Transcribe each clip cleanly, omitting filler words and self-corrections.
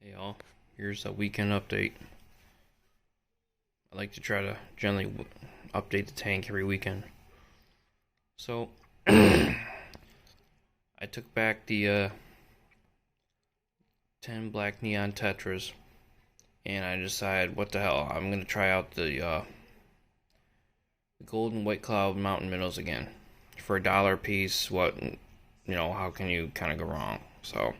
Hey all, here's a weekend update. I like to try to generally update the tank every weekend. So, I took back the 10 black neon tetras, and I decided, what the hell, I'm gonna try out the golden white cloud mountain minnows again. For $1 a piece, how can you kind of go wrong? So,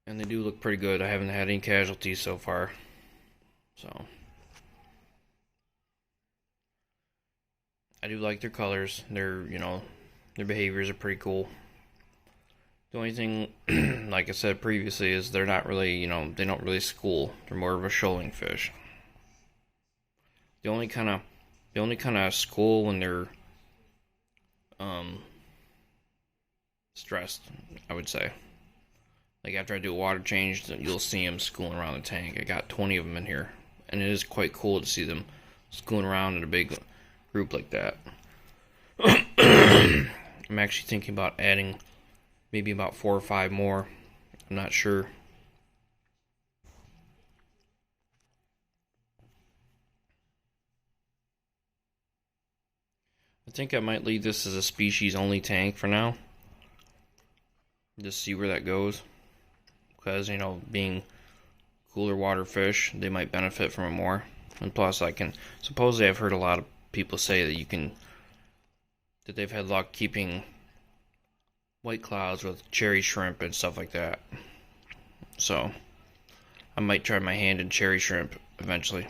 and they do look pretty good. I haven't had any casualties so far. So, I do like their colors. Their behaviors are pretty cool. The only thing, like I said previously, is they're not really, they don't really school. They're more of a shoaling fish. The only kind of school when they're stressed, I would say. Like after I do a water change, you'll see them schooling around the tank. I got 20 of them in here, and it is quite cool to see them schooling around in a big group like that. I'm actually thinking about adding maybe about 4 or 5 more. I'm not sure. I think I might leave this as a species only tank for now. Just see where that goes. Because, being cooler water fish, they might benefit from it more. And plus, supposedly I've heard a lot of people say that they've had luck keeping white clouds with cherry shrimp and stuff like that. So, I might try my hand in cherry shrimp eventually.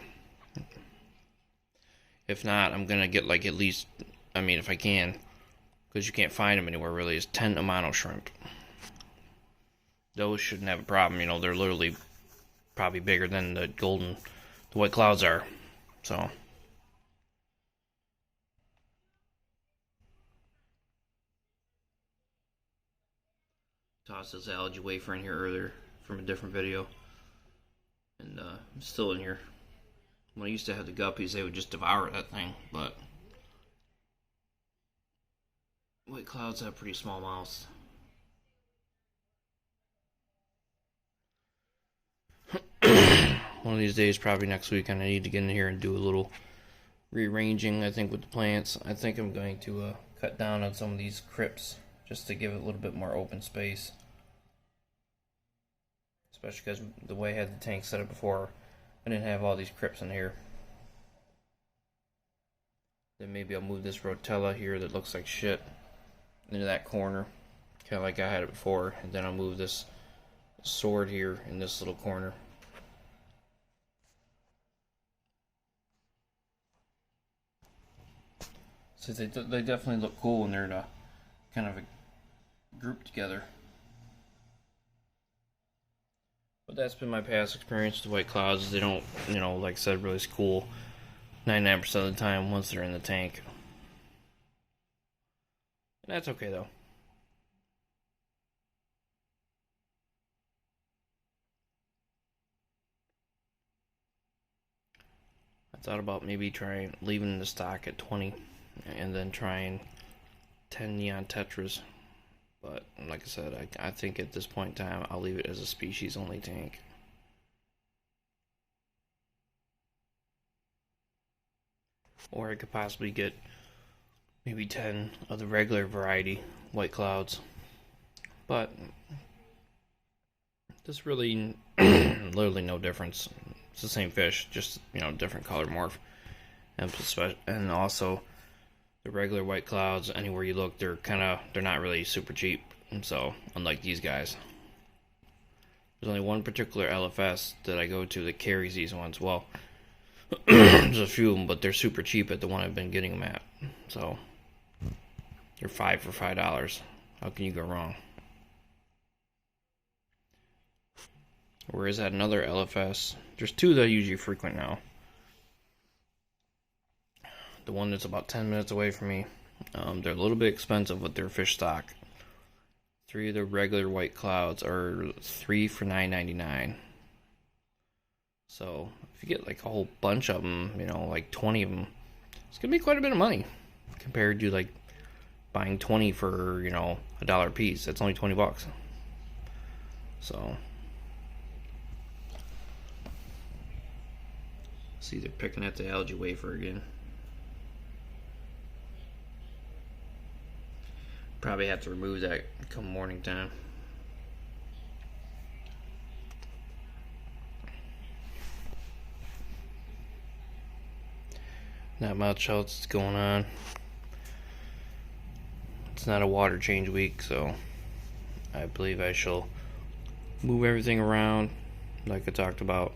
If not, I'm gonna get at least, if I can, because you can't find them anywhere really, is 10 Amano shrimp. Those shouldn't have a problem. They're literally probably bigger than the white clouds are. So, tossed this algae wafer in here earlier from a different video, and it's still in here. When I used to have the guppies, they would just devour that thing, but white clouds have pretty small mouths. One of these days, probably next week, I need to get in here and do a little rearranging, I think, with the plants. I think I'm going to cut down on some of these crypts just to give it a little bit more open space. Especially because the way I had the tank set up before, I didn't have all these crypts in here. Then maybe I'll move this rotella here that looks like shit into that corner, kind of like I had it before, and then I'll move this sword here in this little corner. So they definitely look cool when they're in a kind of a group together. But that's been my past experience with white clouds. They don't, like I said, really school 99% of the time once they're in the tank. And that's okay though. I thought about maybe leaving the stock at 20 and then trying 10 neon tetras. But like I said, I think at this point in time, I'll leave it as a species only tank. Or I could possibly get maybe 10 of the regular variety white clouds. But there's really literally no difference. It's the same fish, just different color morph. And also the regular white clouds, anywhere you look, they're not really super cheap. So unlike these guys, there's only one particular LFS that I go to that carries these ones. Well, there's a few of them, but they're super cheap at the one I've been getting them at. So they're 5 for $5. How can you go wrong? Whereas at another LFS, there's 2 that I usually frequent now. The one that's about 10 minutes away from me, they're a little bit expensive with their fish stock. 3 of the regular white clouds are 3 for $9.99. So if you get a whole bunch of them, like 20 of them, it's gonna be quite a bit of money compared to buying 20 for, you know, $1 a piece. That's only 20 bucks. So see, they're picking at the algae wafer again. Probably have to remove that come morning time. Not much else is going on. It's not a water change week, so I believe I shall move everything around like I talked about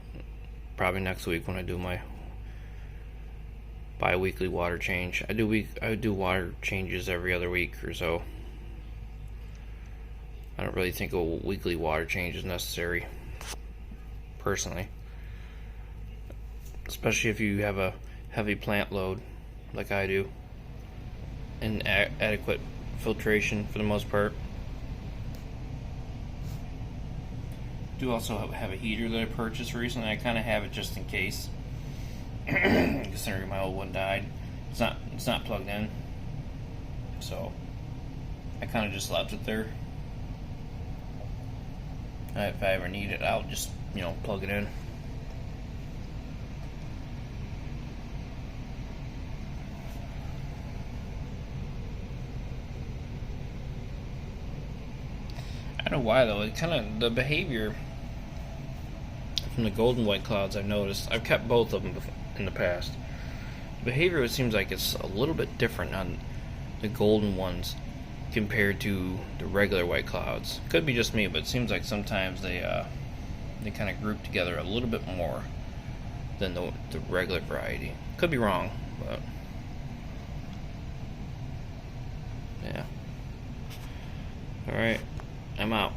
probably next week when I do my bi-weekly water change. I do water changes every other week or so. I don't really think a weekly water change is necessary personally, especially if you have a heavy plant load like I do and adequate filtration for the most part. Do also have a heater that I purchased recently. I kind of have it just in case, considering my old one died. It's not plugged in, so I kind of just left it there. If I ever need it, I'll just, you know, plug it in. I don't know why though. It kind of, the behavior from the golden white clouds, I've noticed. I've kept both of them in the past. The behavior, it seems like it's a little bit different on the golden ones compared to the regular white clouds. Could be just me, but it seems like sometimes they kind of group together a little bit more than the regular variety. Could be wrong, but yeah. All right. I'm out.